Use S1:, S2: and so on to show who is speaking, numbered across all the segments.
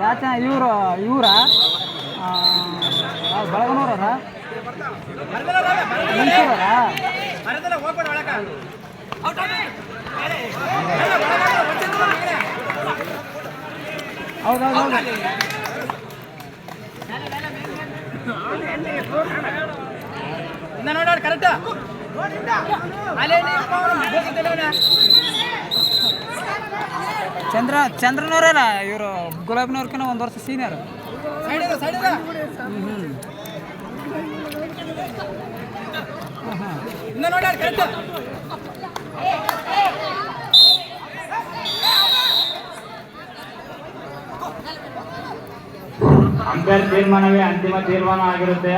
S1: ಯಾಕೆ ಇವರಾ ಬೆಳಗನೂರ ಹೌದೌದು
S2: ನೋಡ ಕರೆಕ್ಟ್
S1: ಚಂದ್ರನವರಲ್ಲ ಇವರು ಗುಲಾಬಿನವ್ರಕಿನ್ನ ಒಂದು ವರ್ಷ ಸೀನಿಯರ್.
S3: ಅಂಪೈರ್ ತೀರ್ಮಾನವೇ ಅಂತಿಮ ತೀರ್ಮಾನ ಆಗಿರುತ್ತೆ.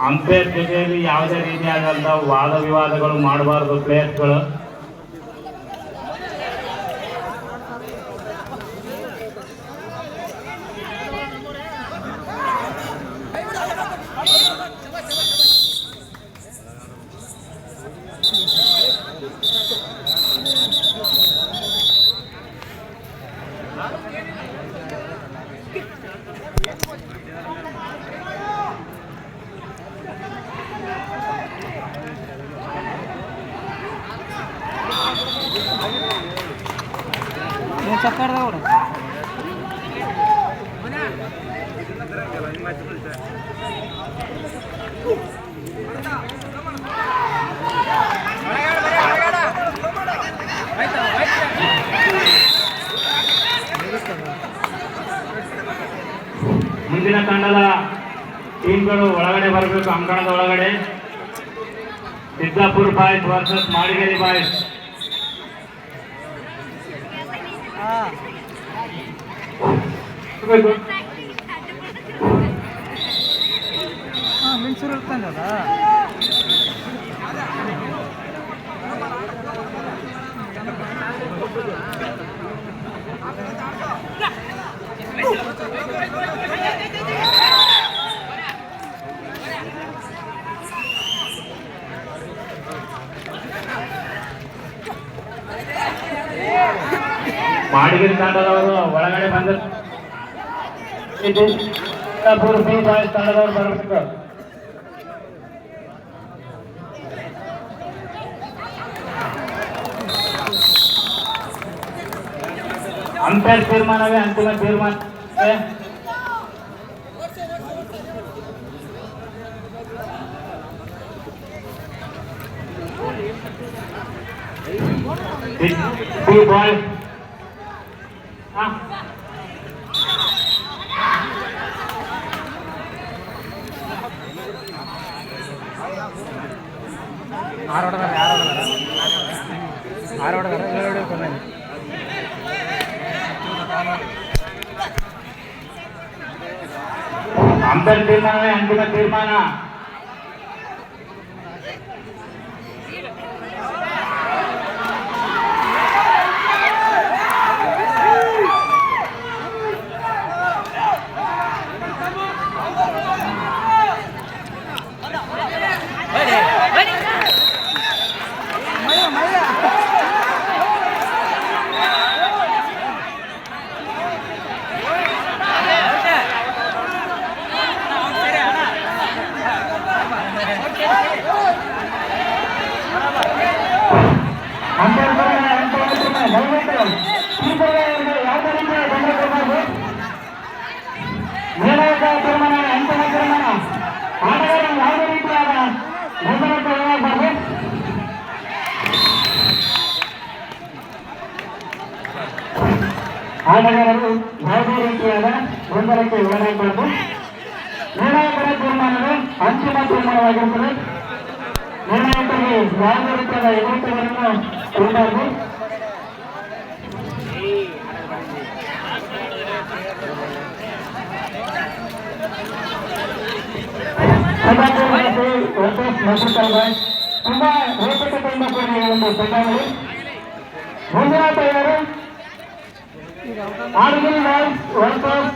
S3: ಅಂಪೈರ್ ಜೊತೆಯಲ್ಲಿ ಯಾವುದೇ ರೀತಿಯಾದಂತಹ ವಾದ ವಿವಾದಗಳು ಮಾಡಬಾರದು ಪ್ಲೇಯರ್ಸ್ಗಳು.
S1: ಚಕ್ಕಾಡ್ದವ್ರು
S3: ಮುಂದಿನ ತಂಡದ ಟೀಮ್ಗಳು ಒಳಗಡೆ ಬರಬೇಕು. ಅಂಕಣದ ಒಳಗಡೆ Siddapura boys versus Madigeri boys.
S1: Menasuru ಇರ್ತಂದದ
S3: ಮಾಡಿಗೇರಿ ತಂಡದವರು ಒಳಗಡೆ ಬಂದ ಸಿದ್ದಾಪುರ ಬಿ ಬಾಯ್ಸ್ ತಂಡದವರು ಬರಬೇಕು. ಅಂಪೈರ್ ತೀರ್ಮಾನವೇ ಅಂತಿಮ ತೀರ್ಮಾನ. ಬಿ ಬಾಯ್ಸ್ ಅಂಪೈರ್ ತೀರ್ಮಾನವೇ ಅಂತಿಮ ತೀರ್ಮಾನ.
S2: ಆಟಗಾರರು ಯಾವುದೇ ರೀತಿಯಾದ ಗೊಂದಲಕ್ಕೆ ಒಳಗಾಗಬಾರದು. ನಿರ್ಣಾಯಕರ ತೀರ್ಮಾನವು ಅಂತಿಮ ತೀರ್ಮಾನವಾಗಿರುತ್ತದೆ. ನಿರ್ಣಾಯಕರಿಗೆ ಯಾವುದೇ ರೀತಿಯಾದ ಎದುರುಗಳನ್ನು ಕೊಡಬಾರದು. ತುಂಬಾ ರೋಚಕತೆಯಿಂದ ಕೂಡಿದ ಒಂದು ಪಂದ್ಯಾವಳಿ. ಮುಂದಿನ ತಯಾರು ಆರ್ಗಿಲ್ ರಾಯ್ಸ್ ವರ್ಸಸ್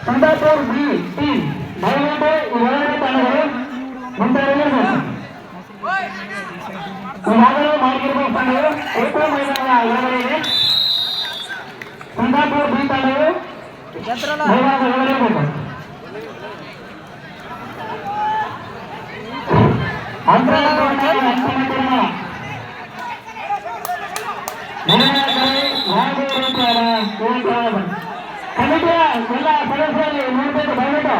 S2: ಸಂದಾಪುರ್ ಬಿ ಟೀಮ್. ದಯವಿಟ್ಟು ಇವೆರಡು ತಂಡಗಳು ಮುಂದುವರಿಯಬೇಕು. ಈಗಾಗಲೇ ಮಾಡಿರುವ ತಂಡವು ಏಕೋ ಮೈದಾನದ ಒಳಗಡೆ ಸಂದಾಪುರ್ ಬಿ ತಂಡವು ಮೈದಾನದ ಒಳಗಡೆ ಬೇಕು. ಕಮಿಟಿಯ ಎಲ್ಲ ಸದಸ್ಯರಲ್ಲಿ ನೋಡಬೇಕು ದಯವಿಟ್ಟು.